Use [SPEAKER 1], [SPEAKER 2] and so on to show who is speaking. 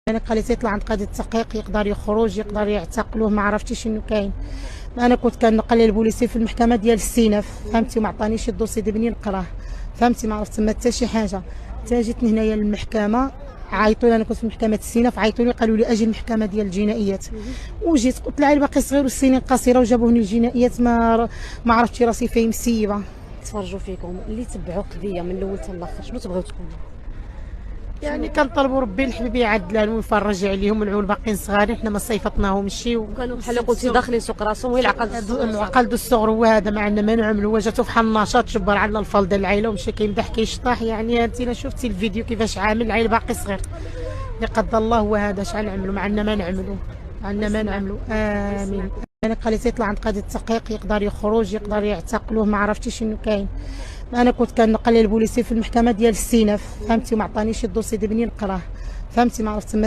[SPEAKER 1] انا قالت يطلع عند قاضي التحقيق، يقدر يخرج، يقدر يعتقلوه، ما عرفتش شنو كاين. انا كنت كنقل البوليسي في المحكمه ديال السيناف، فهمتي، وما عطانيش الدوسي ديالي نقراه، فهمتي، ما عرفت تما حتى شي حاجه. حتى جيت هنايا للمحكمه، عيطوا لي، انا كنت في محكمه السيناف، عيطوا لي قالوا لي اجي المحكمه ديال الجنائيات. وجيت قلت العيل باقي صغير والسنين قصيره، وجابوني الجنائيات، ما عرفتش راسي فين مسيبه.
[SPEAKER 2] تفرجوا فيكم اللي تبعوا قضيه من الاول حتى الاخر، شنو تبغيو تكونوا؟
[SPEAKER 1] يعني كنطلبوا ربي الحبيب يعدل لهم ويفرج عليهم، العول باقيين صغارين، حنا ما صيفطناهمش
[SPEAKER 2] كانوا بحال قلتي داخلين سوق راسهم، وهي
[SPEAKER 1] العقل دو الصغر هو هذا، ما عندنا ما نعملوا، جاتو بحال النشاط، جبر على الفال ديال العائله ومشى كيمدح كيشطح. يعني انت شفتي الفيديو كيفاش عامل، العيل باقي صغير، اللي قدر الله هو هذا. شحال نعملوا؟ ما عندنا ما نعملوا، عندنا ما نعملوا. امين. انا قالت يطلع عند قاضي التحقيق، يقدر يخرج، يقدر يعتقلوه، ما عرفتش شنو كاين. انا كنت كنقل البوليسي في المحكمه ديال السيناف، فهمتي، وما عطانيش الدوسي ديالي نقراه، فهمتي، ما عرفت تما